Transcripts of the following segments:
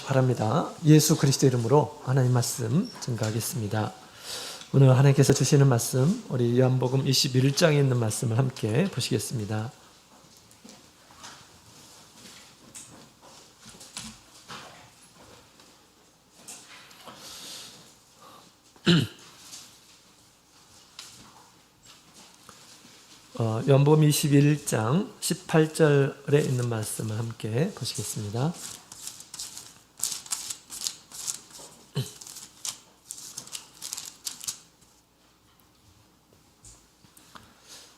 바랍니다. 예수 그리스도 이름으로 하나님 말씀 증거하겠습니다. 오늘 하나님께서 주시는 말씀, 우리 요한복음 21장에 있는 말씀을 함께 보시겠습니다. 요한복음 21장 18절에 있는 말씀을 함께 보시겠습니다.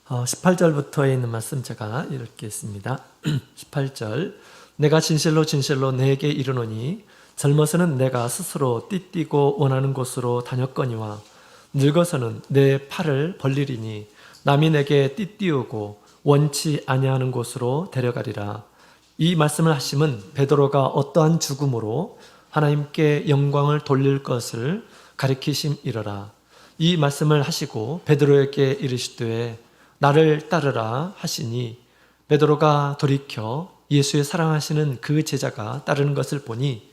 18절부터에 있는 말씀 제가 읽겠습니다. 18절 내가 진실로 진실로 내게 이르노니 젊어서는 내가 스스로 띠뛰고 원하는 곳으로 다녔거니와 늙어서는 내 팔을 벌리리니 남이 내게 띠띠우고 원치 아니하는 곳으로 데려가리라. 이 말씀을 하심은 베드로가 어떠한 죽음으로 하나님께 영광을 돌릴 것을 가리키심이러라. 이 말씀을 하시고 베드로에게 이르시되 나를 따르라 하시니 베드로가 돌이켜 예수의 사랑하시는 그 제자가 따르는 것을 보니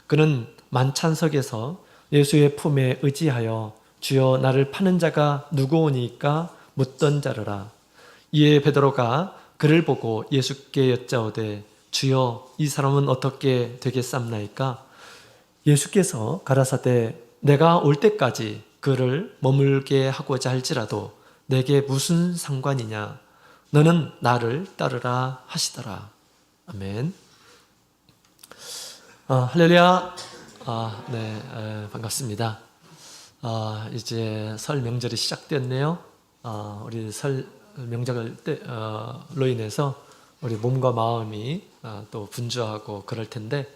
그는 만찬석에서 예수의 품에 의지하여 주여 나를 파는 자가 누구오니까 묻던 자르라. 이에 베드로가 그를 보고 예수께 여짜오되 주여 이 사람은 어떻게 되겠삼나이까? 예수께서 가라사대 내가 올 때까지 그를 머물게 하고자 할지라도 내게 무슨 상관이냐? 너는 나를 따르라 하시더라. 아멘. 할렐루야. 반갑습니다. 이제 설 명절이 시작됐네요. 우리 설 명절로 인해서 우리 몸과 마음이 또 분주하고 그럴 텐데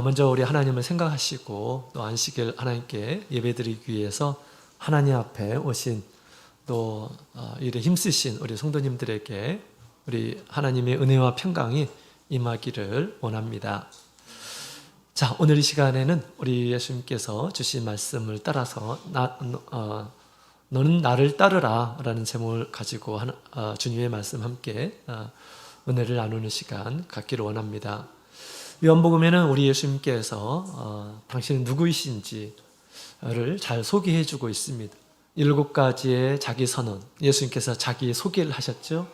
먼저 우리 하나님을 생각하시고 또 안식일 하나님께 예배드리기 위해서 하나님 앞에 오신 또 일에 힘쓰신 우리 성도님들에게 우리 하나님의 은혜와 평강이 임하기를 원합니다. 자, 오늘 이 시간에는 우리 예수님께서 주신 말씀을 따라서 너는 나를 따르라 라는 제목을 가지고 주님의 말씀 함께 은혜를 나누는 시간 갖기를 원합니다. 요한복음에는 우리 예수님께서 당신은 누구이신지를 잘 소개해 주고 있습니다. 7가지의 자기 선언, 예수님께서 자기 소개를 하셨죠.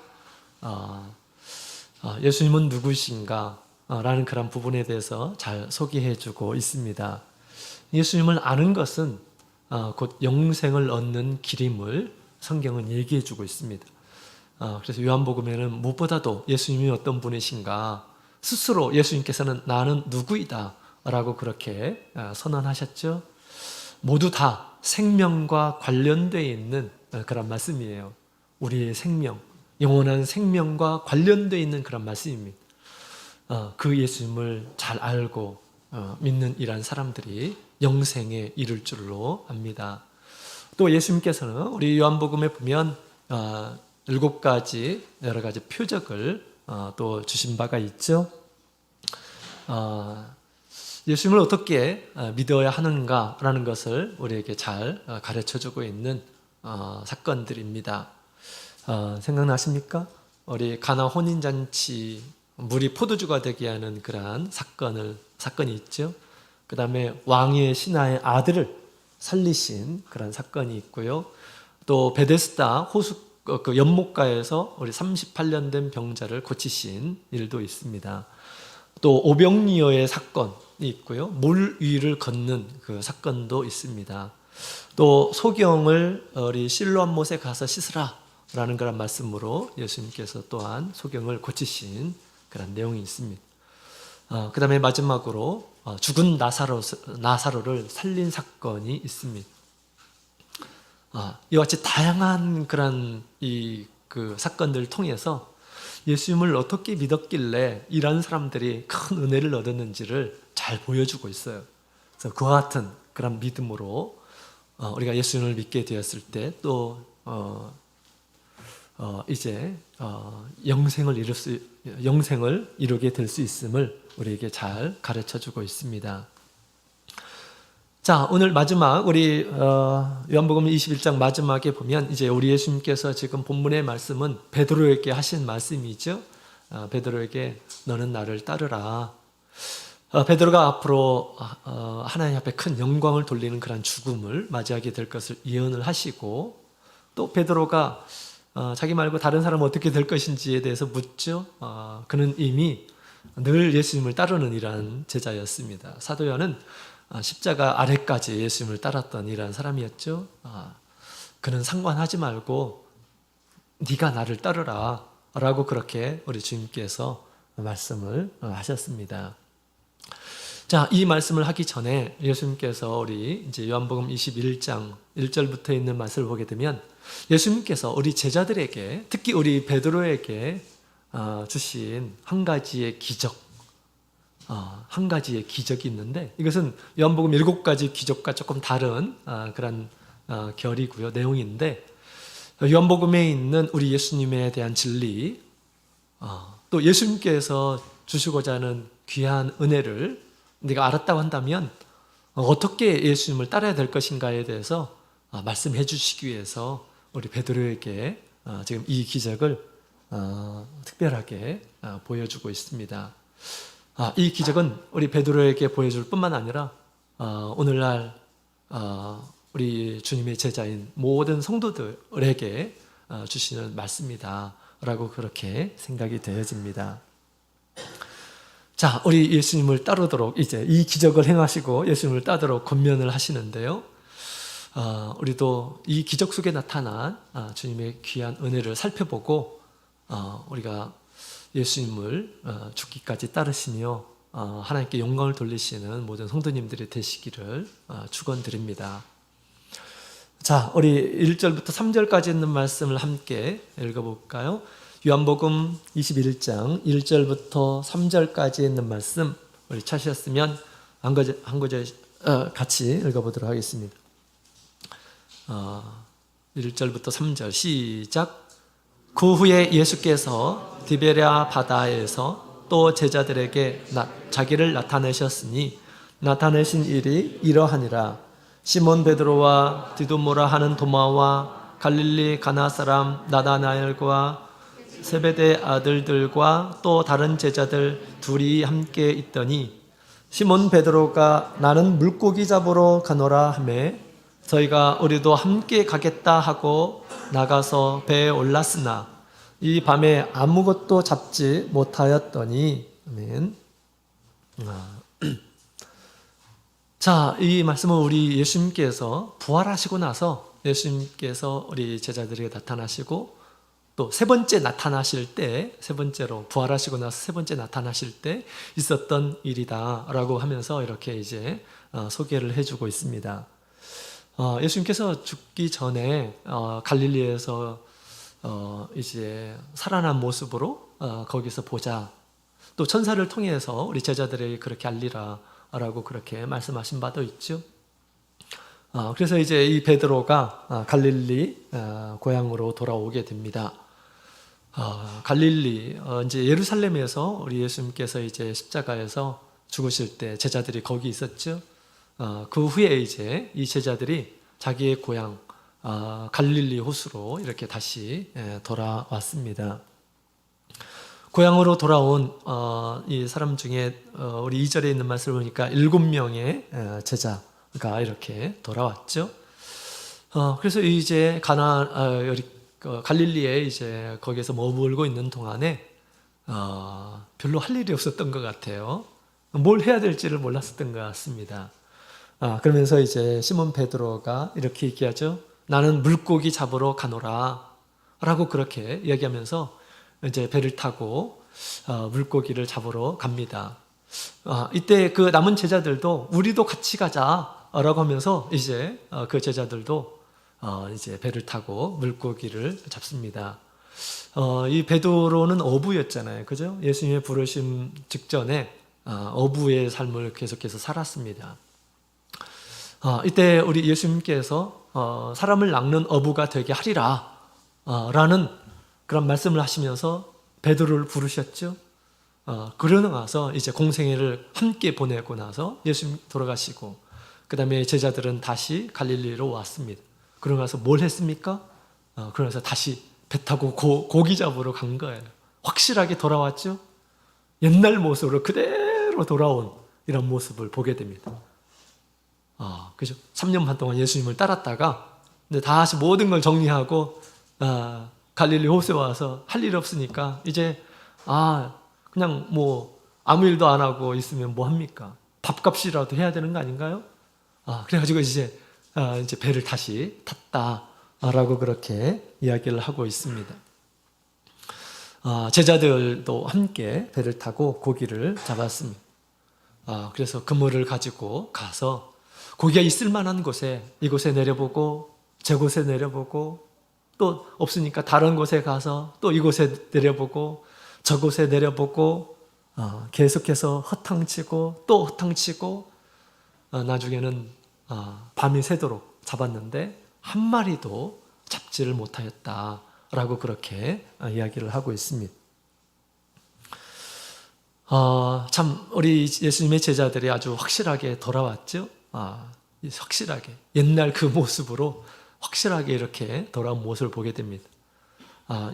예수님은 누구신가? 라는 그런 부분에 대해서 잘 소개해 주고 있습니다. 예수님을 아는 것은 곧 영생을 얻는 길임을 성경은 얘기해 주고 있습니다. 그래서 요한복음에는 무엇보다도 예수님이 어떤 분이신가 스스로 예수님께서는 나는 누구이다 라고 그렇게 선언하셨죠. 모두 다 생명과 관련되어 있는 그런 말씀이에요. 우리의 생명, 영원한 생명과 관련되어 있는 그런 말씀입니다. 그 예수님을 잘 알고 믿는 이러한 사람들이 영생에 이를 줄로 압니다. 또 예수님께서는 우리 요한복음에 보면 7가지 여러 가지 표적을 또 주신 바가 있죠. 예수님을 어떻게 믿어야 하는가라는 것을 우리에게 잘 가르쳐주고 있는 사건들입니다. 생각나십니까? 우리 가나 혼인잔치 물이 포도주가 되게 하는 그러한 사건이 있죠. 그 다음에 왕의 신하의 아들을 살리신 그런 사건이 있고요. 또 베데스다 호수 그 연못가에서 우리 38년 된 병자를 고치신 일도 있습니다. 또 오병이어의 사건이 있고요. 물 위를 걷는 그 사건도 있습니다. 또 소경을 우리 실로암 못에 가서 씻으라 라는 그런 말씀으로 예수님께서 또한 소경을 고치신 그런 내용이 있습니다. 그 다음에 마지막으로 죽은 나사로를 살린 사건이 있습니다. 이와 같이 다양한 그런 그 사건들을 통해서 예수님을 어떻게 믿었길래 이런 사람들이 큰 은혜를 얻었는지를 잘 보여주고 있어요. 그래서 그와 같은 그런 믿음으로 우리가 예수님을 믿게 되었을 때 또 이제 영생을 이루게 될 수 있음을 우리에게 잘 가르쳐주고 있습니다. 자, 오늘 마지막 우리 요한복음 21장 마지막에 보면 이제 우리 예수님께서 지금 본문의 말씀은 베드로에게 하신 말씀이죠. 베드로에게 너는 나를 따르라. 베드로가 앞으로 하나님 앞에 큰 영광을 돌리는 그런 죽음을 맞이하게 될 것을 예언을 하시고, 또 베드로가 자기 말고 다른 사람은 어떻게 될 것인지에 대해서 묻죠. 그는 이미 늘 예수님을 따르는 이러한 제자였습니다. 사도 요한은 십자가 아래까지 예수님을 따랐던 이러한 사람이었죠. 그는 상관하지 말고 네가 나를 따르라 라고 그렇게 우리 주님께서 말씀을 하셨습니다. 자, 이 말씀을 하기 전에 예수님께서 우리 이제 요한복음 21장 1절부터 있는 말씀을 보게 되면, 예수님께서 우리 제자들에게, 특히 우리 베드로에게 주신 한 가지의 기적, 한 가지의 기적이 있는데, 이것은 요한복음 7가지 기적과 조금 다른 그런 결이고요, 내용인데, 요한복음에 있는 우리 예수님에 대한 진리, 또 예수님께서 주시고자 하는 귀한 은혜를 네가 알았다고 한다면 어떻게 예수님을 따라야 될 것인가에 대해서 말씀해 주시기 위해서 우리 베드로에게 지금 이 기적을 특별하게 보여주고 있습니다. 이 기적은 우리 베드로에게 보여줄 뿐만 아니라 오늘날 우리 주님의 제자인 모든 성도들에게 주시는 말씀이다 라고 그렇게 생각이 되어집니다. 자, 우리 예수님을 따르도록 이제 이 기적을 행하시고 예수님을 따르도록 권면을 하시는데요. 우리도 이 기적 속에 나타난 주님의 귀한 은혜를 살펴보고 우리가 예수님을 죽기까지 따르시며 하나님께 영광을 돌리시는 모든 성도님들이 되시기를 축원드립니다. 자, 우리 1절부터 3절까지 있는 말씀을 함께 읽어볼까요? 요한복음 21장 1절부터 3절까지 있는 말씀, 우리 찾으셨으면 한 구절 같이 읽어보도록 하겠습니다. 1절부터 3절 시작. 그 후에 예수께서 디베랴 바다에서 또 제자들에게 자기를 나타내셨으니 나타내신 일이 이러하니라. 시몬 베드로와 디두모라 하는 도마와 갈릴리 가나 사람 나다나엘과 세베대 아들들과 또 다른 제자들 둘이 함께 있더니, 시몬 베드로가 나는 물고기 잡으러 가노라 하매 저희가 우리도 함께 가겠다 하고 나가서 배에 올랐으나 이 밤에 아무것도 잡지 못하였더니. 아멘. 자, 이 말씀은 우리 예수님께서 부활하시고 나서 예수님께서 우리 제자들에게 나타나시고 또 세 번째 나타나실 때, 세 번째로 부활하시고 나서 세 번째 나타나실 때 있었던 일이다라고 하면서 이렇게 이제 소개를 해주고 있습니다. 예수님께서 죽기 전에 갈릴리에서 이제 살아난 모습으로 거기서 보자. 또 천사를 통해서 우리 제자들에게 그렇게 알리라라고 그렇게 말씀하신 바도 있죠. 그래서 이제 이 베드로가 갈릴리 고향으로 돌아오게 됩니다. 갈릴리 이제 예루살렘에서 우리 예수님께서 이제 십자가에서 죽으실 때 제자들이 거기 있었죠. 그 후에 이제 이 제자들이 자기의 고향 갈릴리 호수로 이렇게 다시 돌아왔습니다. 고향으로 돌아온 이 사람 중에 우리 2절에 있는 말씀을 보니까 7명의 제자가 이렇게 돌아왔죠. 그래서 이제 갈릴리에 이제 거기에서 머물고 있는 동안에 별로 할 일이 없었던 것 같아요. 뭘 해야 될지를 몰랐었던 것 같습니다. 그러면서 이제 시몬 베드로가 이렇게 얘기하죠. 나는 물고기 잡으러 가노라 라고 그렇게 이야기하면서 이제 배를 타고 물고기를 잡으러 갑니다. 이때 그 남은 제자들도 우리도 같이 가자 라고 하면서 이제 그 제자들도 이제 배를 타고 물고기를 잡습니다. 이 베드로는 어부였잖아요. 그죠? 예수님의 부르심 직전에 어부의 삶을 계속해서 살았습니다. 이때 우리 예수님께서 사람을 낚는 어부가 되게 하리라 라는 그런 말씀을 하시면서 베드로를 부르셨죠. 그러고 나서 이제 공생애를 함께 보내고 나서 예수님 돌아가시고 그 다음에 제자들은 다시 갈릴리로 왔습니다. 그러고 나서 뭘 했습니까? 그러고 나서 다시 배 타고 고기 잡으러 간 거예요. 확실하게 돌아왔죠. 옛날 모습으로 그대로 돌아온 이런 모습을 보게 됩니다. 그죠? 3년 반 동안 예수님을 따랐다가 근데 다시 모든 걸 정리하고 갈릴리 호수에 와서 할 일 없으니까 이제 그냥 뭐 아무 일도 안 하고 있으면 뭐 합니까? 밥값이라도 해야 되는 거 아닌가요? 그래가지고 이제 배를 다시 탔다라고 그렇게 이야기를 하고 있습니다. 제자들도 함께 배를 타고 고기를 잡았습니다. 그래서 그물을 가지고 가서 고기가 있을 만한 곳에 이곳에 내려보고 저곳에 내려보고 또 없으니까 다른 곳에 가서 또 이곳에 내려보고 저곳에 내려보고 계속해서 허탕치고 또 허탕치고 나중에는 밤이 새도록 잡았는데 한 마리도 잡지를 못하였다라고 그렇게 이야기를 하고 있습니다. 참 우리 예수님의 제자들이 아주 확실하게 돌아왔죠. 확실하게 옛날 그 모습으로 확실하게 이렇게 돌아온 모습을 보게 됩니다.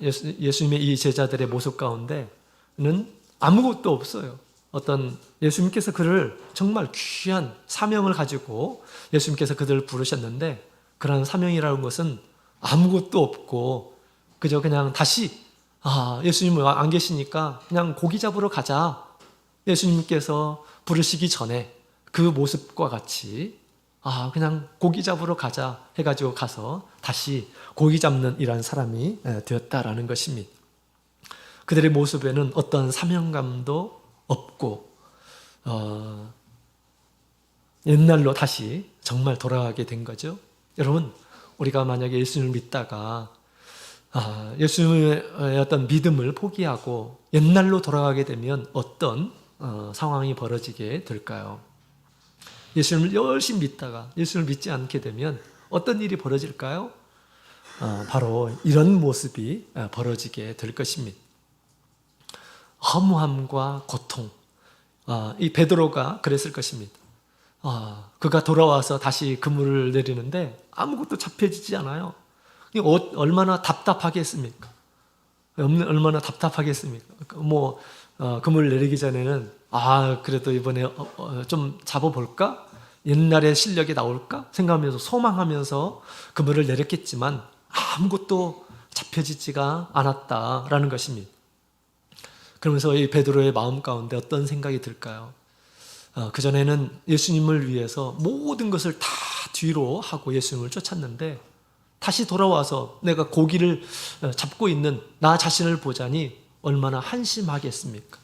예수님의 이 제자들의 모습 가운데는 아무것도 없어요. 어떤 예수님께서 그를 정말 귀한 사명을 가지고 예수님께서 그들을 부르셨는데 그런 사명이라는 것은 아무것도 없고 그저 그냥 다시 예수님 안 계시니까 그냥 고기 잡으러 가자. 예수님께서 부르시기 전에 그 모습과 같이 그냥 고기 잡으러 가자 해가지고 가서 다시 고기 잡는 이런 사람이 되었다라는 것입니다. 그들의 모습에는 어떤 사명감도 없고 옛날로 다시 정말 돌아가게 된 거죠. 여러분, 우리가 만약에 예수님을 믿다가 예수님의 어떤 믿음을 포기하고 옛날로 돌아가게 되면 어떤 상황이 벌어지게 될까요? 예수님을 열심히 믿다가 예수님을 믿지 않게 되면 어떤 일이 벌어질까요? 바로 이런 모습이 벌어지게 될 것입니다. 허무함과 고통. 이 베드로가 그랬을 것입니다. 그가 돌아와서 다시 그물을 내리는데 아무것도 잡혀지지 않아요. 얼마나 답답하겠습니까? 얼마나 답답하겠습니까? 그물 내리기 전에는 그래도 이번에 좀 잡아볼까? 옛날의 실력이 나올까? 생각하면서 소망하면서 그물을 내렸겠지만 아무것도 잡혀지지가 않았다라는 것입니다. 그러면서 이 베드로의 마음 가운데 어떤 생각이 들까요? 그전에는 예수님을 위해서 모든 것을 다 뒤로 하고 예수님을 쫓았는데 다시 돌아와서 내가 고기를 잡고 있는 나 자신을 보자니 얼마나 한심하겠습니까?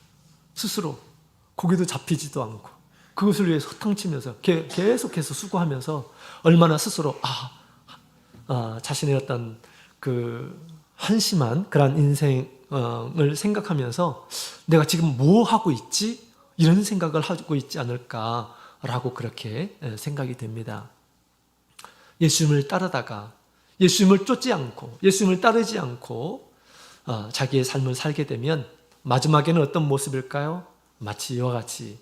스스로 고기도 잡히지도 않고 그것을 위해서 허탕치면서 계속해서 수고하면서 얼마나 스스로 자신의 어떤 그 한심한 그런 인생을 생각하면서 내가 지금 뭐 하고 있지? 이런 생각을 하고 있지 않을까라고 그렇게 생각이 됩니다. 예수님을 따르다가 예수님을 쫓지 않고 예수님을 따르지 않고 자기의 삶을 살게 되면 마지막에는 어떤 모습일까요? 마치 이와 같이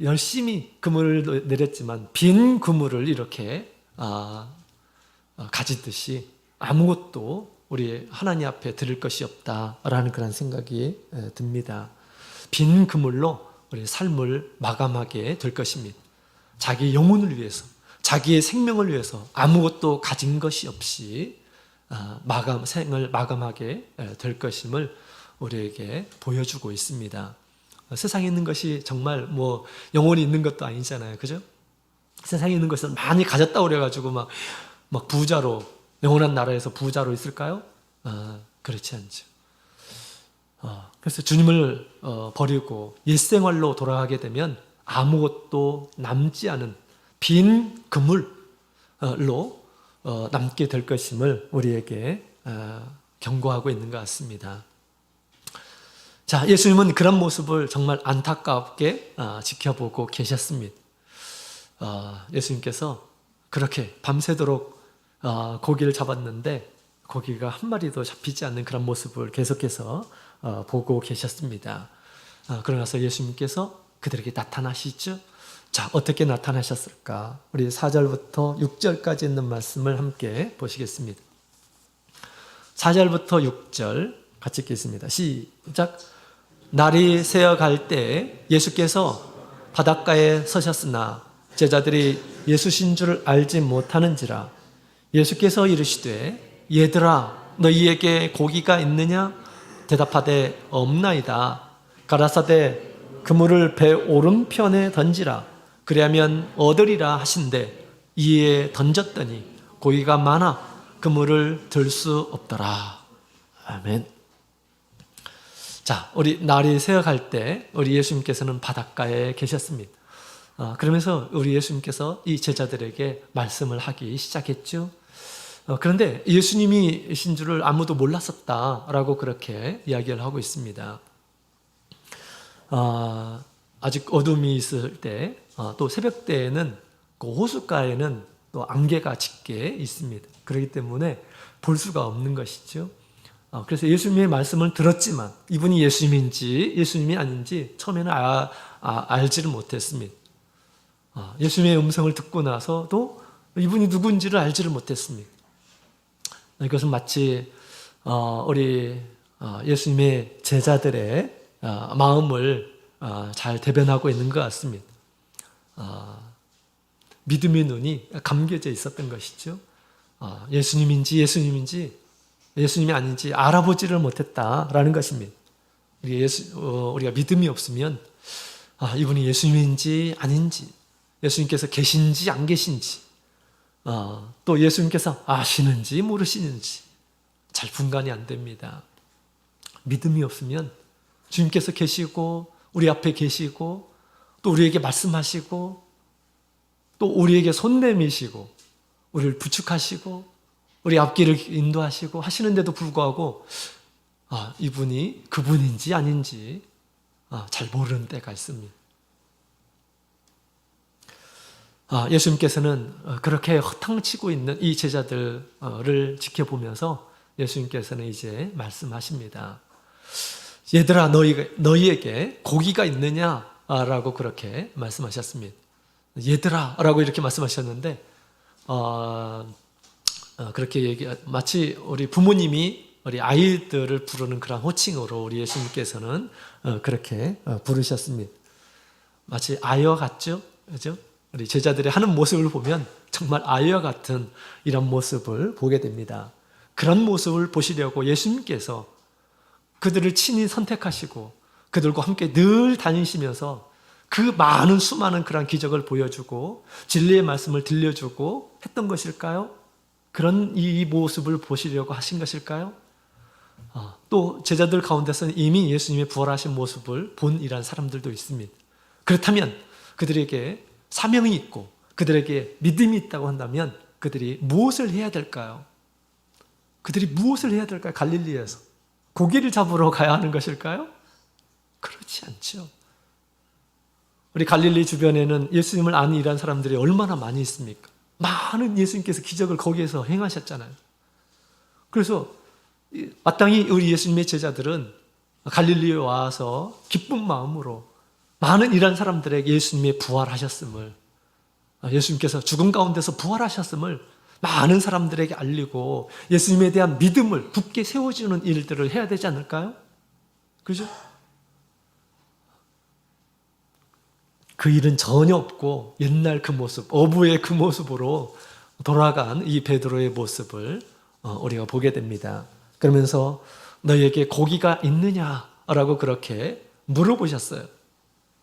열심히 그물을 내렸지만 빈 그물을 이렇게 가지듯이 아무것도 우리 하나님 앞에 드릴 것이 없다라는 그런 생각이 듭니다. 빈 그물로 우리 삶을 마감하게 될 것입니다. 자기 영혼을 위해서, 자기의 생명을 위해서 아무것도 가진 것이 없이 생을 마감하게 될 것임을 우리에게 보여주고 있습니다. 세상에 있는 것이 정말 영원히 있는 것도 아니잖아요. 그죠? 세상에 있는 것을 많이 가졌다 그래가지고 막 부자로, 영원한 나라에서 부자로 있을까요? 그렇지 않죠. 그래서 주님을 버리고 옛생활로 돌아가게 되면 아무것도 남지 않은 빈 그물로 남게 될 것임을 우리에게 경고하고 있는 것 같습니다. 자, 예수님은 그런 모습을 정말 안타깝게 지켜보고 계셨습니다. 예수님께서 그렇게 밤새도록 고기를 잡았는데 고기가 한 마리도 잡히지 않는 그런 모습을 계속해서 보고 계셨습니다. 그러고 나서 예수님께서 그들에게 나타나시죠. 자, 어떻게 나타나셨을까? 우리 4절부터 6절까지 있는 말씀을 함께 보시겠습니다. 4절부터 6절 같이 읽겠습니다. 시작. 날이 새어갈 때 예수께서 바닷가에 서셨으나 제자들이 예수신 줄 알지 못하는지라. 예수께서 이르시되 얘들아 너희에게 고기가 있느냐? 대답하되 없나이다. 가라사대 그물을 배 오른편에 던지라. 그리하면 얻으리라 하신대 이에 던졌더니 고기가 많아 그물을 들 수 없더라. 아멘. 자, 우리 날이 새어갈 때 우리 예수님께서는 바닷가에 계셨습니다. 그러면서 우리 예수님께서 이 제자들에게 말씀을 하기 시작했죠. 그런데 예수님이신 줄을 아무도 몰랐었다라고 그렇게 이야기를 하고 있습니다. 아직 어둠이 있을 때, 또 새벽 때에는 그 호숫가에는 또 안개가 짙게 있습니다. 그렇기 때문에 볼 수가 없는 것이죠. 그래서 예수님의 말씀을 들었지만 이분이 예수님인지 예수님이 아닌지 처음에는 알지를 못했습니다. 예수님의 음성을 듣고 나서도 이분이 누군지를 알지를 못했습니다. 이것은 마치 우리 예수님의 제자들의 마음을 잘 대변하고 있는 것 같습니다. 믿음의 눈이 감겨져 있었던 것이죠. 예수님인지 예수님이 아닌지 알아보지를 못했다라는 것입니다. 우리가 믿음이 없으면 이분이 예수님인지 아닌지, 예수님께서 계신지 안 계신지, 또 예수님께서 아시는지 모르시는지 잘 분간이 안 됩니다. 믿음이 없으면 주님께서 계시고 우리 앞에 계시고 또 우리에게 말씀하시고 또 우리에게 손 내미시고 우리를 부축하시고 우리 앞길을 인도하시고 하시는데도 불구하고 이분이 그분인지 아닌지 잘 모르는 때가 있습니다. 예수님께서는 그렇게 허탕치고 있는 이 제자들을 지켜보면서 예수님께서는 이제 말씀하십니다. 얘들아 너희에게 고기가 있느냐라고 그렇게 말씀하셨습니다. 얘들아 라고 이렇게 말씀하셨는데 그렇게 마치 우리 부모님이 우리 아이들을 부르는 그런 호칭으로 우리 예수님께서는 그렇게 부르셨습니다. 마치 아이와 같죠? 그죠? 우리 제자들이 하는 모습을 보면 정말 아이와 같은 이런 모습을 보게 됩니다. 그런 모습을 보시려고 예수님께서 그들을 친히 선택하시고 그들과 함께 늘 다니시면서 그 많은 수많은 그런 기적을 보여주고 진리의 말씀을 들려주고 했던 것일까요? 그런 이 모습을 보시려고 하신 것일까요? 또 제자들 가운데서는 이미 예수님의 부활하신 모습을 본 이런 사람들도 있습니다. 그렇다면 그들에게 사명이 있고 그들에게 믿음이 있다고 한다면 그들이 무엇을 해야 될까요? 그들이 무엇을 해야 될까요? 갈릴리에서 고기를 잡으러 가야 하는 것일까요? 그렇지 않죠. 우리 갈릴리 주변에는 예수님을 아는 이런 사람들이 얼마나 많이 있습니까? 많은 예수님께서 기적을 거기에서 행하셨잖아요. 그래서 마땅히 우리 예수님의 제자들은 갈릴리에 와서 기쁜 마음으로 많은 이런 사람들에게 예수님의 부활하셨음을, 예수님께서 죽음 가운데서 부활하셨음을 많은 사람들에게 알리고 예수님에 대한 믿음을 굳게 세워주는 일들을 해야 되지 않을까요? 그죠? 그 일은 전혀 없고 옛날 그 모습, 어부의 그 모습으로 돌아간 이 베드로의 모습을 우리가 보게 됩니다. 그러면서 너희에게 고기가 있느냐라고 그렇게 물어보셨어요.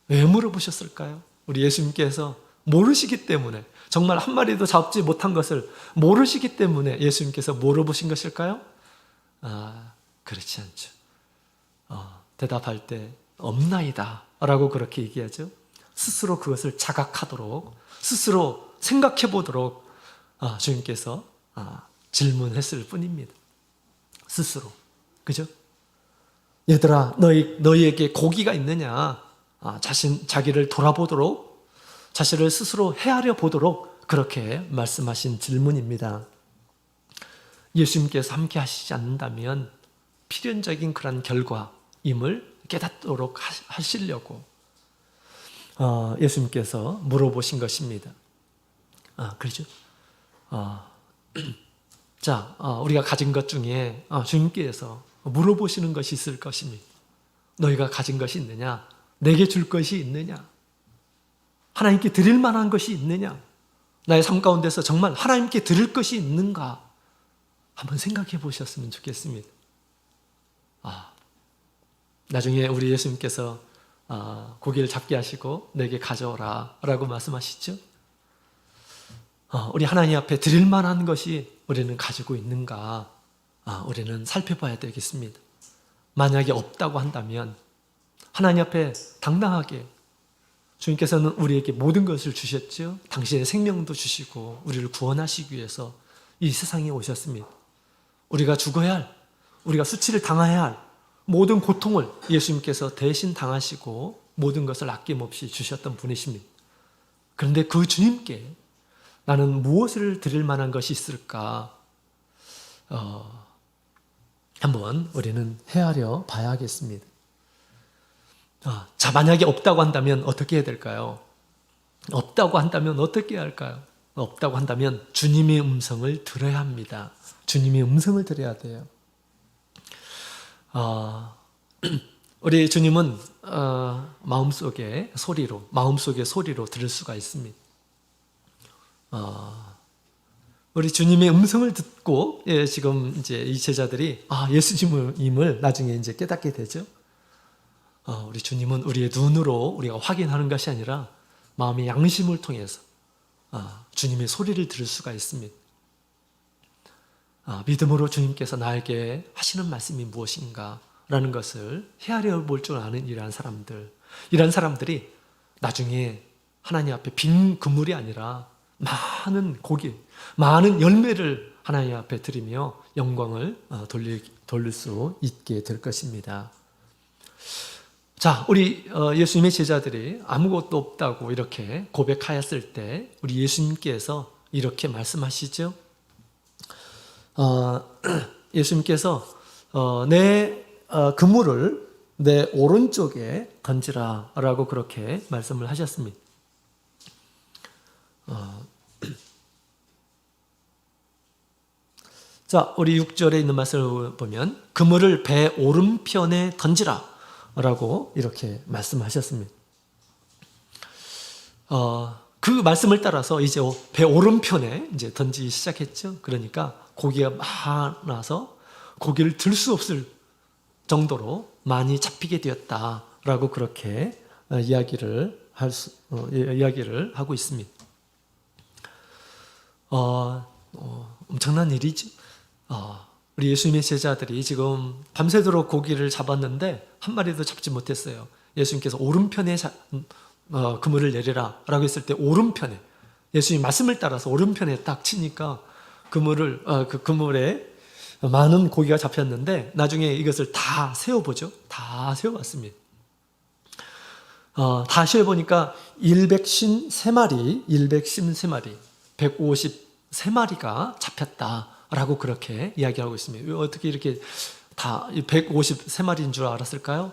왜 물어보셨을까요? 우리 예수님께서 모르시기 때문에, 정말 한 마리도 잡지 못한 것을 모르시기 때문에 예수님께서 물어보신 것일까요? 그렇지 않죠. 대답할 때 없나이다 라고 그렇게 얘기하죠. 스스로 그것을 자각하도록, 스스로 생각해 보도록 주님께서 질문했을 뿐입니다. 스스로. 그죠? 얘들아, 너희에게 고기가 있느냐? 자기를 돌아보도록, 자신을 스스로 헤아려 보도록 그렇게 말씀하신 질문입니다. 예수님께서 함께 하시지 않는다면 필연적인 그런 결과임을 깨닫도록 하시려고 예수님께서 물어보신 것입니다. 그렇죠? 자, 우리가 가진 것 중에 주님께서 물어보시는 것이 있을 것입니다. 너희가 가진 것이 있느냐? 내게 줄 것이 있느냐? 하나님께 드릴 만한 것이 있느냐? 나의 삶 가운데서 정말 하나님께 드릴 것이 있는가? 한번 생각해 보셨으면 좋겠습니다. 나중에 우리 예수님께서 고기를 잡게 하시고 내게 가져오라 라고 말씀하시죠. 우리 하나님 앞에 드릴 만한 것이 우리는 가지고 있는가? 우리는 살펴봐야 되겠습니다. 만약에 없다고 한다면 하나님 앞에 당당하게, 주님께서는 우리에게 모든 것을 주셨죠. 당신의 생명도 주시고 우리를 구원하시기 위해서 이 세상에 오셨습니다. 우리가 죽어야 할, 우리가 수치를 당해야 할 모든 고통을 예수님께서 대신 당하시고 모든 것을 아낌없이 주셨던 분이십니다. 그런데 그 주님께 나는 무엇을 드릴 만한 것이 있을까? 한번 우리는 헤아려 봐야겠습니다. 자, 만약에 없다고 한다면 어떻게 해야 될까요? 없다고 한다면 어떻게 해야 할까요? 없다고 한다면 주님의 음성을 들어야 합니다. 주님의 음성을 들어야 돼요. 우리 주님은 마음속의 소리로 들을 수가 있습니다. 우리 주님의 음성을 듣고 지금 이제 이 제자들이 예수님을 나중에 이제 깨닫게 되죠. 우리 주님은 우리의 눈으로 우리가 확인하는 것이 아니라 마음의 양심을 통해서 주님의 소리를 들을 수가 있습니다. 믿음으로 주님께서 나에게 하시는 말씀이 무엇인가 라는 것을 헤아려 볼 줄 아는 이러한 사람들이 나중에 하나님 앞에 빈 그물이 아니라 많은 고기, 많은 열매를 하나님 앞에 드리며 영광을 돌릴 수 있게 될 것입니다. 자, 우리 예수님의 제자들이 아무것도 없다고 이렇게 고백하였을 때 우리 예수님께서 이렇게 말씀하시죠. 예수님께서 내 그물을 내 오른쪽에 던지라 라고 그렇게 말씀을 하셨습니다. 자, 우리 6절에 있는 말씀을 보면 그물을 배 오른편에 던지라 라고 이렇게 말씀하셨습니다. 그 말씀을 따라서 이제 배 오른편에 이제 던지기 시작했죠. 그러니까 고기가 많아서 고기를 들 수 없을 정도로 많이 잡히게 되었다라고 그렇게 이야기를 하고 있습니다. 엄청난 일이죠. 우리 예수님의 제자들이 지금 밤새도록 고기를 잡았는데 한 마리도 잡지 못했어요. 예수님께서 오른편에 그물을 내리라 라고 했을 때 오른편에, 예수님 말씀을 따라서 오른편에 딱 치니까 그 그물에 많은 고기가 잡혔는데 나중에 이것을 다 세어보죠. 다 세어봤습니다. 다 세어보니까 153마리, 153마리가 잡혔다라고 그렇게 이야기하고 있습니다. 왜 어떻게 이렇게 다 153마리인 줄 알았을까요?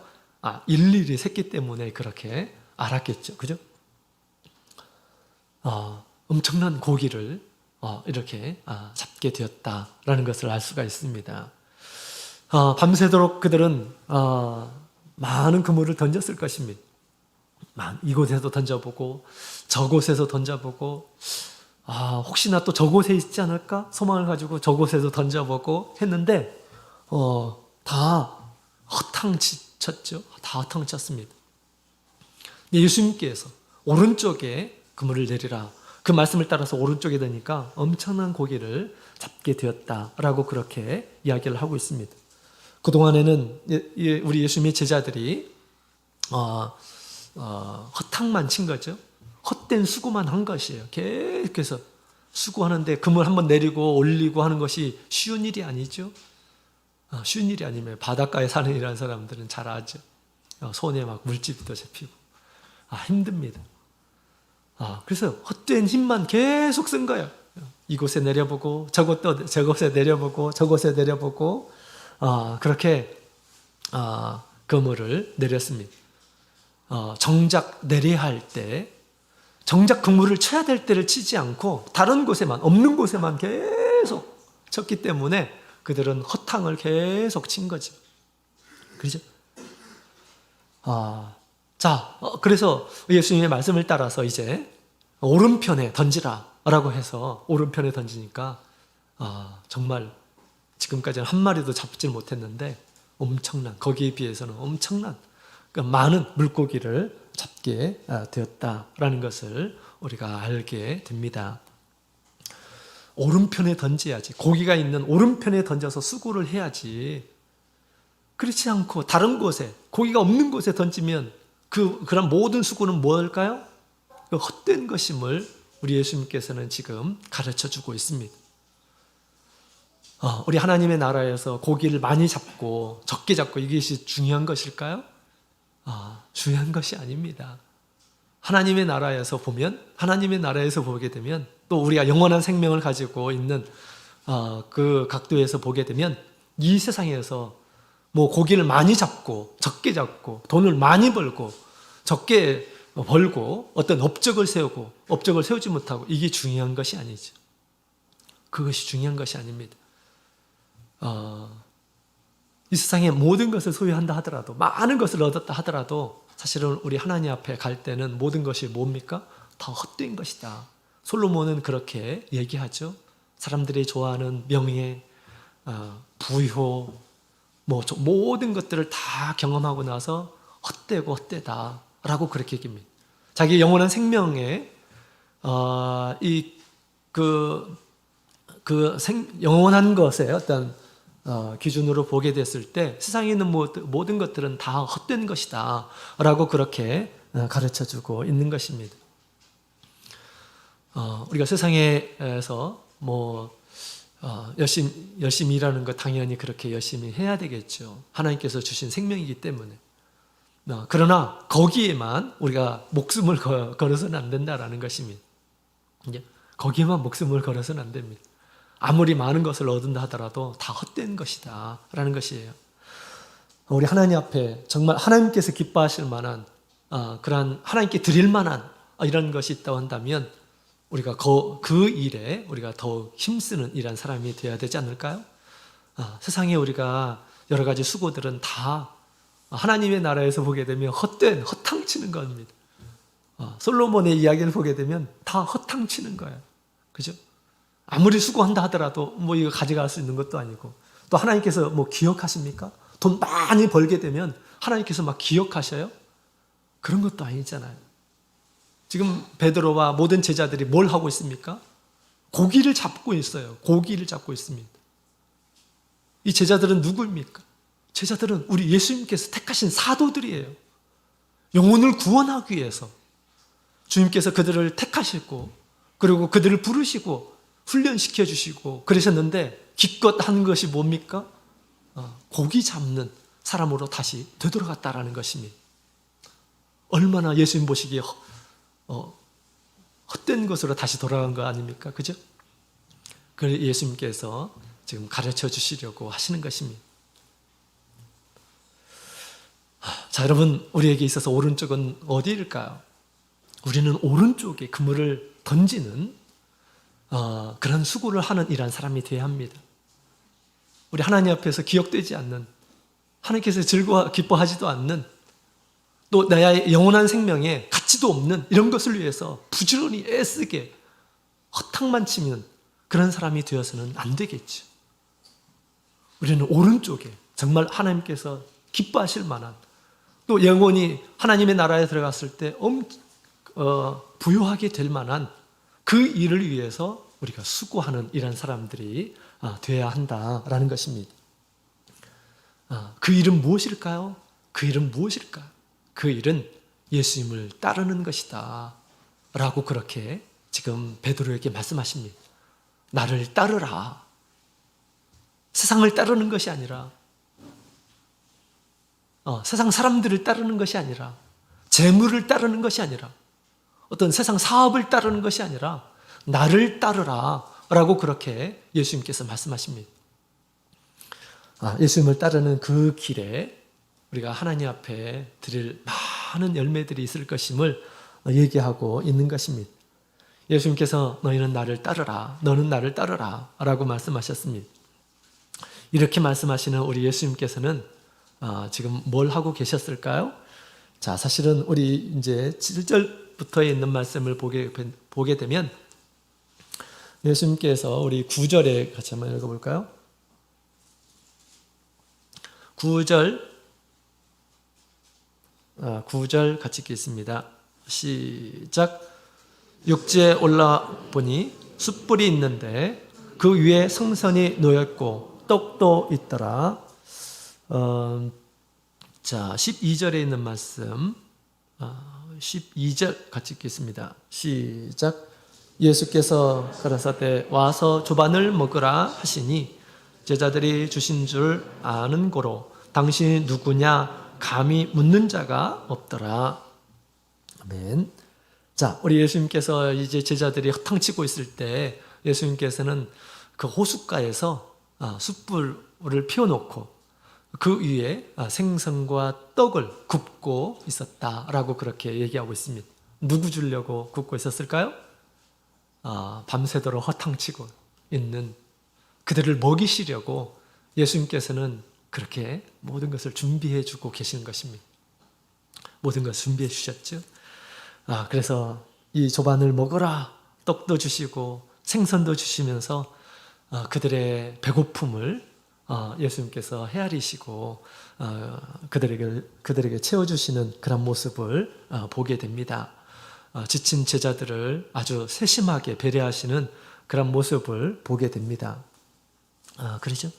일일이 셌기 때문에 그렇게 알았겠죠. 그죠? 엄청난 고기를 이렇게 잡게 되었다라는 것을 알 수가 있습니다. 밤새도록 그들은 많은 그물을 던졌을 것입니다. 이곳에서 던져보고 저곳에서 던져보고 혹시나 또 저곳에 있지 않을까 소망을 가지고 저곳에서 던져보고 했는데 다 허탕치쳤죠. 다 허탕쳤습니다. 예수님께서 오른쪽에 그물을 내리라 그 말씀을 따라서 오른쪽에 되니까 엄청난 고기를 잡게 되었다라고 그렇게 이야기를 하고 있습니다. 그동안에는 우리 예수님의 제자들이 허탕만 친 거죠. 헛된 수고만 한 것이에요. 계속해서 수고하는데 그물 한번 내리고 올리고 하는 것이 쉬운 일이 아니죠. 쉬운 일이 아니면 바닷가에 사는 이라는 사람들은 잘 알죠. 손에 막 물집도 잡히고 힘듭니다. 그래서 헛된 힘만 계속 쓴 거예요. 이곳에 내려보고 저곳에 내려보고 저곳에 내려보고 그렇게 그물을 내렸습니다. 정작 내려야 할 때 정작 그물을 쳐야 될 때를 치지 않고 다른 곳에만 없는 곳에만 계속 쳤기 때문에 그들은 허탕을 계속 친 거죠. 그렇죠? 자, 그래서 예수님의 말씀을 따라서 이제 오른편에 던지라 라고 해서 오른편에 던지니까 정말 지금까지는 한 마리도 잡질 못했는데 엄청난, 거기에 비해서는 엄청난 많은 물고기를 잡게 되었다라는 것을 우리가 알게 됩니다. 오른편에 던져야지. 고기가 있는 오른편에 던져서 수고를 해야지. 그렇지 않고 다른 곳에, 고기가 없는 곳에 던지면 그런 모든 수고는 뭘까요? 헛된 것임을 우리 예수님께서는 지금 가르쳐 주고 있습니다. 우리 하나님의 나라에서 고기를 많이 잡고 적게 잡고 이것이 중요한 것일까요? 중요한 것이 아닙니다. 하나님의 나라에서 보게 되면 또 우리가 영원한 생명을 가지고 있는 그 각도에서 보게 되면 이 세상에서 뭐 고기를 많이 잡고 적게 잡고 돈을 많이 벌고 적게 벌고 어떤 업적을 세우지 못하고 이게 중요한 것이 아니죠. 그것이 중요한 것이 아닙니다. 이 세상의 모든 것을 소유한다 하더라도 많은 것을 얻었다 하더라도 사실은 우리 하나님 앞에 갈 때는 모든 것이 뭡니까? 다 헛된 것이다. 솔로몬은 그렇게 얘기하죠. 사람들이 좋아하는 명예, 부효, 모든 것들을 다 경험하고 나서 헛되고 헛되다라고 그렇게 얘기합니다. 자기 영원한 생명에 영원한 것의 어떤 기준으로 보게 됐을 때 세상에 있는 모든 것들은 다 헛된 것이다 라고 그렇게 가르쳐주고 있는 것입니다. 우리가 세상에서 열심히 일하는 것 당연히 그렇게 열심히 해야 되겠죠. 하나님께서 주신 생명이기 때문에. 그러나 거기에만 우리가 목숨을 걸어서는 안 된다라는 것입니다. 거기에만 목숨을 걸어서는 안 됩니다. 아무리 많은 것을 얻은다 하더라도 다 헛된 것이다 라는 것이에요. 우리 하나님 앞에 정말 하나님께서 기뻐하실 만한 그러한 하나님께 드릴 만한 이런 것이 있다고 한다면 우리가 그 일에 우리가 더욱 힘쓰는 이런 사람이 되어야 되지 않을까요? 세상에 우리가 여러 가지 수고들은 다 하나님의 나라에서 보게 되면 허탕치는 겁니다. 솔로몬의 이야기를 보게 되면 다 허탕치는 거예요. 그죠? 아무리 수고한다 하더라도 이거 가져갈 수 있는 것도 아니고 또 하나님께서 기억하십니까? 돈 많이 벌게 되면 하나님께서 막 기억하셔요? 그런 것도 아니잖아요. 지금 베드로와 모든 제자들이 뭘 하고 있습니까? 고기를 잡고 있어요. 고기를 잡고 있습니다. 이 제자들은 누구입니까? 제자들은 우리 예수님께서 택하신 사도들이에요. 영혼을 구원하기 위해서 주님께서 그들을 택하시고 그리고 그들을 부르시고 훈련시켜 주시고 그러셨는데 기껏 한 것이 뭡니까? 고기 잡는 사람으로 다시 되돌아갔다라는 것입니다. 얼마나 예수님 보시기에 헛된 것으로 다시 돌아간 거 아닙니까? 그죠? 그걸 예수님께서 지금 가르쳐 주시려고 하시는 것입니다. 자, 여러분, 우리에게 있어서 오른쪽은 어디일까요? 우리는 오른쪽에 그물을 던지는 그런 수고를 하는 이런 사람이 되어야 합니다. 우리 하나님 앞에서 기억되지 않는, 하나님께서 기뻐하지도 않는, 또 나의 영원한 생명에 가치도 없는 이런 것을 위해서 부지런히 애쓰게 허탕만 치면 그런 사람이 되어서는 안 되겠죠. 우리는 오른쪽에 정말 하나님께서 기뻐하실 만한, 또 영원히 하나님의 나라에 들어갔을 때 부유하게 될 만한 그 일을 위해서 우리가 수고하는 이런 사람들이 되어야 한다라는 것입니다. 그 일은 무엇일까요? 그 일은 무엇일까요? 그 일은 예수님을 따르는 것이다 라고 그렇게 지금 베드로에게 말씀하십니다. 나를 따르라. 세상을 따르는 것이 아니라 세상 사람들을 따르는 것이 아니라 재물을 따르는 것이 아니라 어떤 세상 사업을 따르는 것이 아니라 나를 따르라 라고 그렇게 예수님께서 말씀하십니다. 예수님을 따르는 그 길에 우리가 하나님 앞에 드릴 많은 열매들이 있을 것임을 얘기하고 있는 것입니다. 예수님께서 너희는 나를 따르라, 너는 나를 따르라 라고 말씀하셨습니다. 이렇게 말씀하시는 우리 예수님께서는 지금 뭘 하고 계셨을까요? 자, 사실은 우리 이제 7절부터에 있는 말씀을 보게 되면 예수님께서 우리 9절에 같이 한번 읽어볼까요? 9절 같이 읽겠습니다. 시작. 육지에 올라보니 숯불이 있는데 그 위에 생선이 놓였고 떡도 있더라. 자, 12절에 있는 말씀 12절 같이 읽겠습니다. 시작. 예수께서 가라사대 와서 조반을 먹으라 하시니 제자들이 주신 줄 아는 고로 당신이 누구냐 감히 묻는 자가 없더라. 아멘. 자, 우리 예수님께서 이제 제자들이 허탕치고 있을 때 예수님께서는 그 호숫가에서 숯불을 피워놓고 그 위에 생선과 떡을 굽고 있었다라고 그렇게 얘기하고 있습니다. 누구 주려고 굽고 있었을까요? 밤새도록 허탕치고 있는 그들을 먹이시려고 예수님께서는 그렇게 모든 것을 준비해 주고 계시는 것입니다. 모든 것을 준비해 주셨죠. 그래서 이 조반을 먹어라 떡도 주시고 생선도 주시면서 그들의 배고픔을 예수님께서 헤아리시고 그들에게 채워주시는 그런 모습을 보게 됩니다. 지친 제자들을 아주 세심하게 배려하시는 그런 모습을 보게 됩니다. 그렇죠?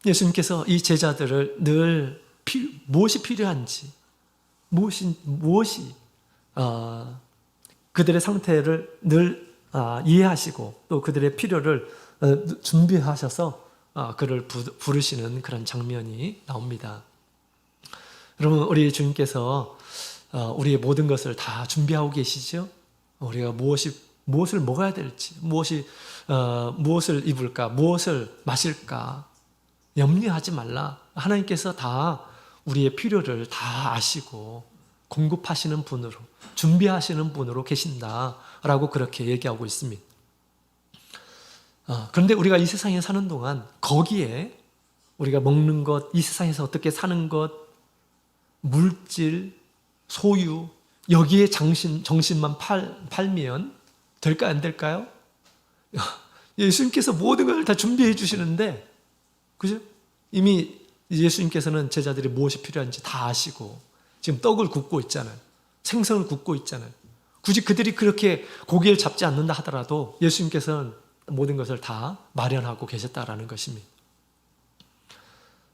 예수님께서 이 제자들을 늘 무엇이 필요한지, 무엇이 그들의 상태를 늘 이해하시고 또 그들의 필요를 준비하셔서 그를 부르시는 그런 장면이 나옵니다. 여러분, 우리 주님께서 우리의 모든 것을 다 준비하고 계시죠? 우리가 무엇을 먹어야 될지, 무엇을 입을까, 무엇을 마실까 염려하지 말라. 하나님께서 다 우리의 필요를 다 아시고 공급하시는 분으로, 준비하시는 분으로 계신다라고 그렇게 얘기하고 있습니다. 그런데 우리가 이 세상에 사는 동안 거기에 우리가 먹는 것, 이 세상에서 어떻게 사는 것, 물질, 소유, 여기에 정신만 팔면 될까 안 될까요? 예수님께서 모든 걸 다 준비해 주시는데, 그죠? 이미 예수님께서는 제자들이 무엇이 필요한지 다 아시고 지금 떡을 굽고 있잖아요. 생선을 굽고 있잖아요. 굳이 그들이 그렇게 고기를 잡지 않는다 하더라도 예수님께서는 모든 것을 다 마련하고 계셨다라는 것입니다.